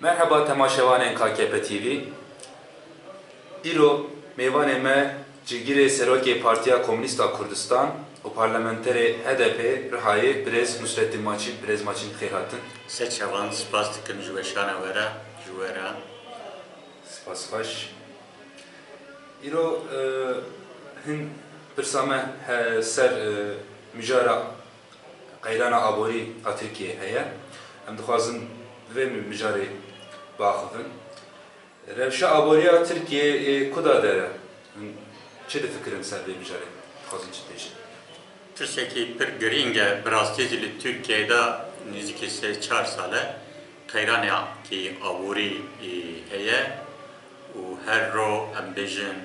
Merhaba temaşevanên KKP TV. İro mêvanê me cigîrê Serokê Partiya Komünîst a Kurdistan û parlamenterê HDP Rihayê Birêz Nusrettin Maçîn, Birêz Maçîn xêr hatin. Seçavan spas dikim ji weşana were ji were. Spas xweş. İro hin pirsa me ser mijara qeyrana aborî a Tirkiyeyê heye. Em dixwazin vê mijarê biaxivin. Rewşa aboriya Tirkiye kuda dere? Çi difikirin ser vê mijarê? Dixwazin çi bêjin? Tiştekî pir giring e bi rastî jî li Tirkiyeyê nêzîkî sê çar sal e qeyranekî aborî heye û her ro em bêjin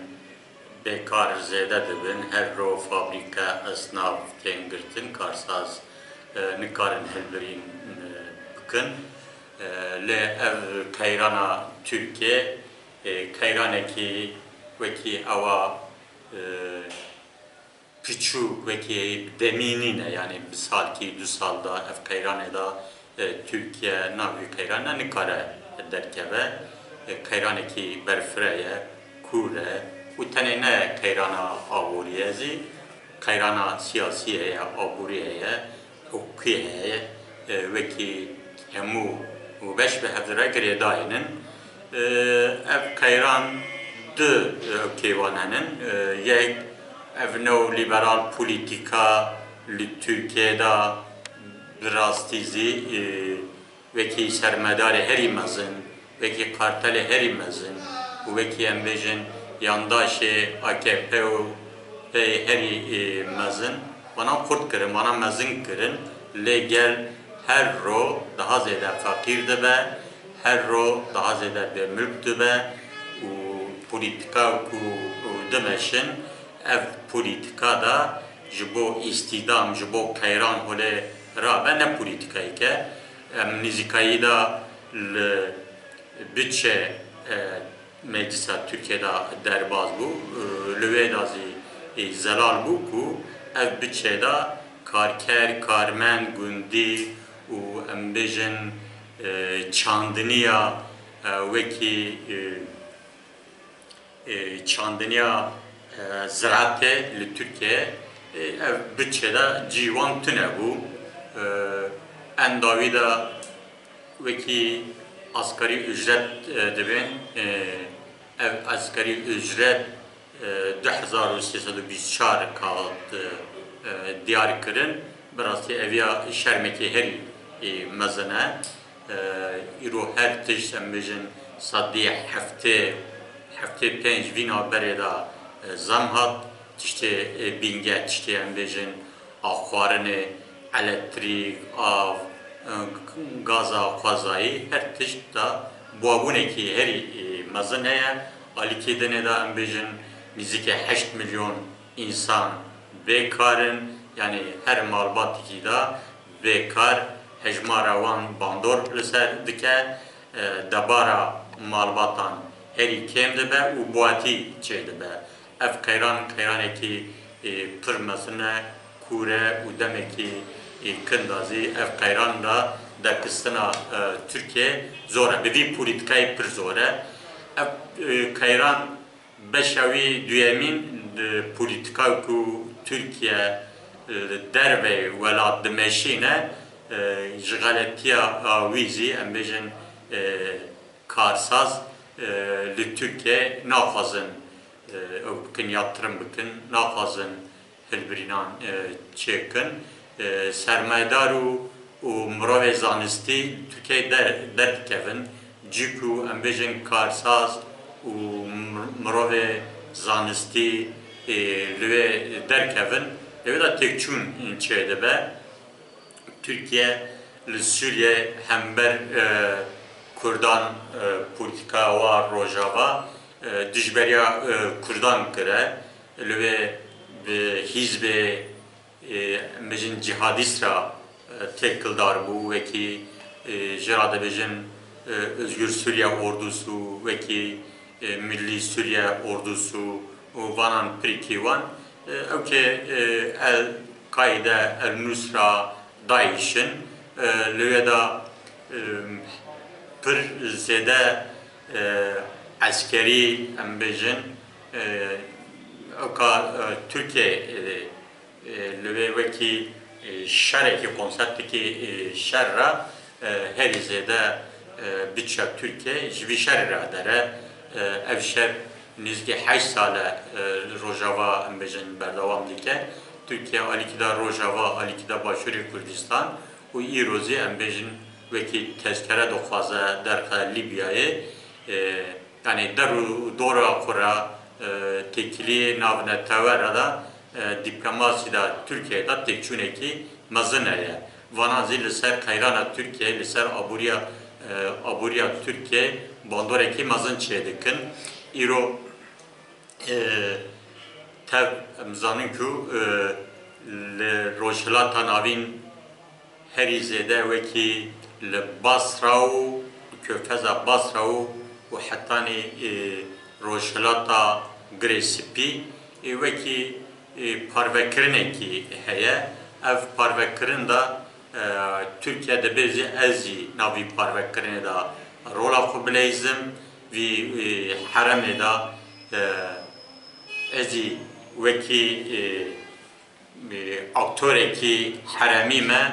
bêkar zêde dibin, her ro fabrîka esnav tên girtin, karsaz nikarin hilbirîn bikin. Lê ev qeyrana Tirkiye qeyranekî wekî ewa piçûk wekî demînî ne yani bi salkî du sal da ev qeyranê da Tirkiye navê qeyran nikare derkeve qeyranekî berfirê ye, kûr e û tenê ne qeyrana aborî ye zî qeyrana siyasî heye, aborî heye, hukukî heye wekî hemû û beş bi hevdire girêdayînin ev qeyran du kêwan henin yek ev neoliberal polîtîka li Tirkiye da bi rastî zî wekî sermedarê herî mezin, wekî kartelê herî mezin û wekî em bêjin yandaşê AKP û herî mezin bana kurt kirin, bana mezin kirin lê gel her ro daha zêde fakîr dibe, her ro daha zêde bêmilk dibe û polîtika ku dimeşin ev polîtika da ji bo îstîdam, ji bo qeyran holê rabe ne polîtikayê ke em nêzîkayî da li bütçe Meclisa Tirkiye'de derbaz bû, li wê da zî zelal bû ku ev bütçede karker, karmend, gundî û em bêjin çandiniya wekî çandiniya ziraatê li Tirkiye ev bütçede cîwan tune bû. Endavî da wekî asgari ücret dibin ev asgari ücret 2324 kat diyar kirin bi rastî eviya şermekî herî mezin e îro her tişt em bêjin sadî heftê pênc vîna berê da zam hat tiştê bînge tiştê em bêjin axwarinê elektrîk, av, gaza xwezayî her tişt da buwabûnekî herî mezin heye alîkê dinê da em bêjin nêzîkî 8 milyon însan bêkarin yani her malbatekî da bêkar hejmara wan bandor li ser dike debara malbatan herî kêm dibe û buwatî çê dibe. Ev qeyranekî pir mezin e, kûr e û demekî kin da zî ev qeyran da derkistina Tirkiye zor e. Bi vî polîtikayê pir zor e. Ev qeyran beşa wî duyemîn polîtika ku Tirkiye derve welat dimeşîne ji galetiya wî zî em bêjin karsaz li Tirkiye naxwazin ew bikin yatırım bikin, naxwazin hilbirînan çêkin. Sermayedar û mirovê zanistî Tirkiye derdikevin cî ku em bêjin karsaz û mirovê zanistî li wê derkevin lê da têkçûn çê dibe. Tirkiye li Sûriye hember Kurdan polîtika wa rojava dijberiya Kurdan kire li wê bi hîzbê em bêjin cihadîst ra têkildar bû wekî ji ra dibêjin Özgür Suriye Ordusu wekî Millî Suriye Ordusu û vanan pirîkî wan ew kê El-Kaide, El-Nusra, Daişin li wê da pır zede askeri embejin oka Türkiye lüveki şereki konseptiki şerra her zede birçok Türkiye jivi şerra dere ev şer nizgi 8 sale Rojava embejin berdavam dike Türkiye alikida Rojava alikida Başuri Kürdistan u İrozi embejin veki tezkere dokfaza derka Libya'yı yani deru dora kura tekili navne tevera da diplomasi da Türkiye'de tekçüneki mazınaya vanazi liser kayrana Türkiye liser aburiya Türkiye bandoreki mazın çedikin iro tev mzanın ku rojlata navin herizede veki Basra'u köfeza Basra'u و حتانی روشلاتا گریسپی وکی پاروکرنه کی هیا اف پاروکرن دا ترکیه ده بیزی ازی ناوی پاروکرنه دا رولا خوبلیزم وی حرم دا ازی وکی اکتوره کی حرمی ما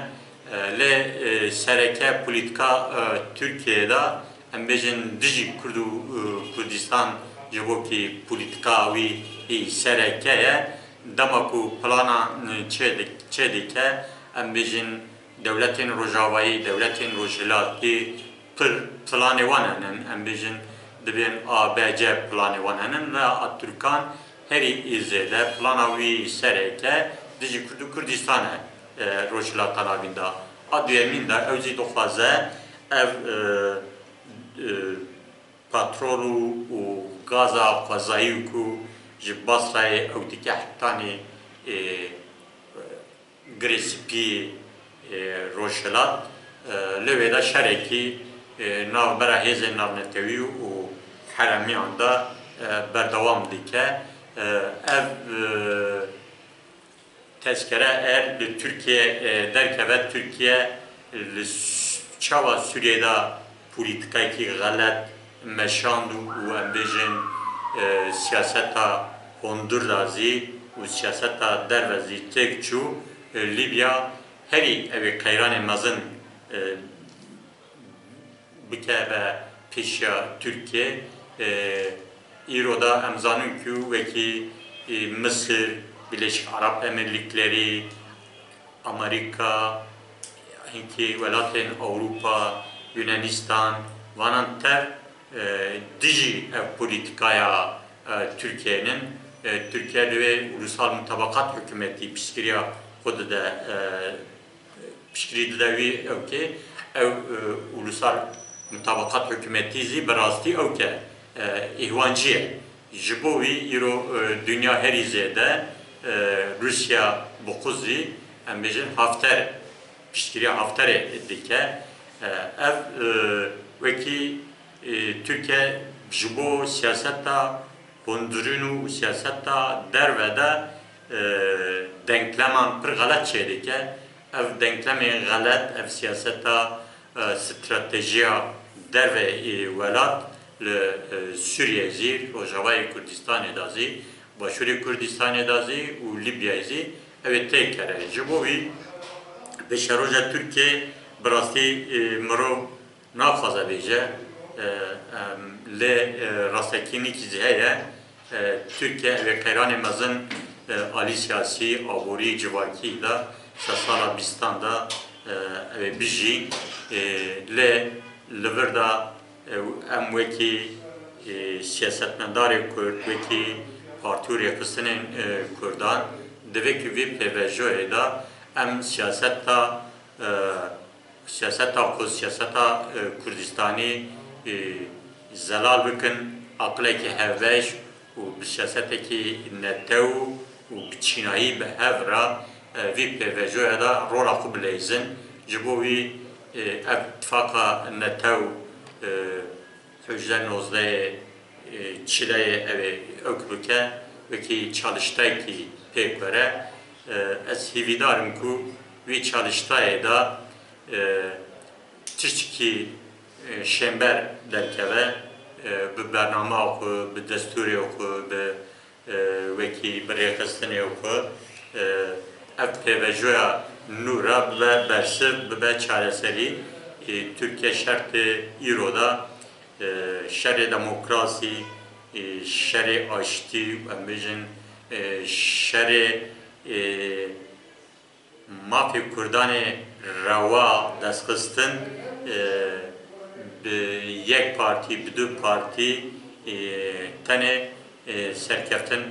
ل سرکه پولیتیکا ترکیه دا embejin dijî Kurdistan ji bo ki polîtika wî serekeye dema ku plana çê dike embejin dewletên Rojavayî, dewletên Rojhilatî pir planê wan henin embejin dibên ABC planê wan henin ve Türkan herî îzêde plana wî sereke dijî Kurdistanê Rojhilata navîn da a duyemîn de ew jî dixwaze ev patrolu u gaza fazayı ku ji Basra'yı ew dike hettanî gresipi Rojhilat li wê de şerekî navbera hêzên navnetewî û heremiyan da berdewam dike ev tezkere eğer li Türkiye derkeve Türkiye li çava Suriye'de politikayı galet meşandu u embejin siyaseta Hondurrazî u siyaseta dervezî tekçû Libya herî ev kayranê mezin bike ve pêşiya Türkiye îroda em zanin ku wekî Mısır, Birleşik Arap Emirlikleri, Amerika, hinkî welatên Avrupa, Yunanistan, vanan tev dijî ev politikaya Türkiye'nin Türkiye ve ulusal mutabakat hükümeti pişkiriya kodu da pişkiri de vi evke ev ulusal mutabakat hükümeti zi berasti evke ihvanciye jibo vi iro dünya herizede Rusya bokuzi embejin Hafter pişkiriya Hafter dike ev veki Türkiye jibo siyasetta Hondurunu siyasetta dervede denkleman pır galet çedike ev denklemi galet ev siyasetta stratejiya derve velat Suriye zir Rojavayı Kürdistan edazi Başuri Kürdistan edazi u Libya ezi evet tek kere jibovi beşeroja Türkiye براستی مرو نافذه بیجه ل راستکینی کی زهره ترکیه و کیران مزن عالی سیاسی آبوری جواکی دا سال بیستان دا بیجی ل لوردا ام وکی سیاستمدار کرد وکی پارتوری کسنین کردان دوکی وی پیوژوی دا ام siyaseta Kurdistani zelal bikin aqleki hevveş û bi siyaseteki netew û bi çînayî bi hevra vî pêvejoya da rola xwe bilêzin ji bo wî ev ittifaka netew Hojda-19 çileyê ev ek bike wekî çalıştayekî pêk were ez hîvîdarim ku wî çalıştayê da tiştî şember derkeve bi bername oku, bi desturi oku, bi veki bi rêxistinê oku ev pêvejoya nû re bibe bersiv, bibe çareserî. Türkiye şertê îro da şerê demokrasî, şerê aştî, em bêjin şerê mafê Kurdanê rewa destxistin bi yek partî, bi du partî tenê serkeftin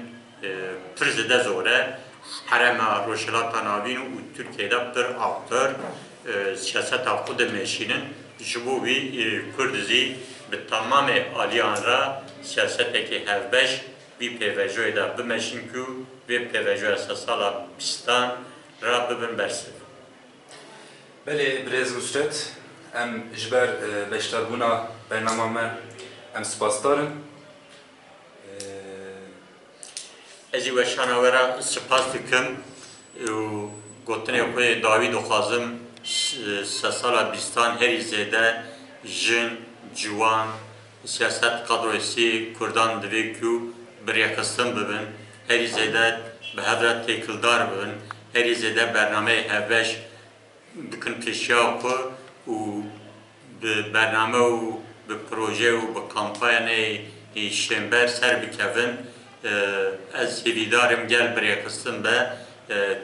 pir zêde zor e. Herema Rojhilata Navîn û Tirkiyeyê pir aktör siyaseta xwe dimeşînin ji bo wî Kurd zî bi tamamê aliyan re siyasetekî hevbeş vî pêvejoyê de bimeşin ku vê pêvejoya sala bîstan ra bibin bersiv. Belê Birêz Nusret, em ji ber beşdarbûna bernama me em spasdar in. Ez ê weşana we re spas dikim û gotinê xwe dawî dixwazim se sala bîstan herî zêde jin, ciwan, siyaset kadroyê Kurdan divê ku bi rêxistin bibin, herî zêde bi hev re têkildar bibin, herî zêde bernameyê hevbeş dikin pêşiya xwe û bi bername û bi proje û bi kampanyanê şember ser bikevin. Ez hêvîdarim gel bi rêxistin be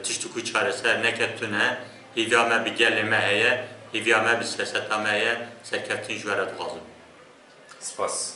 tişt ku çareser neketune hêviya me bi gelê me heye, hêviya me bi siyaseta me heye, serkeftin ji we re dixwazim. Spas.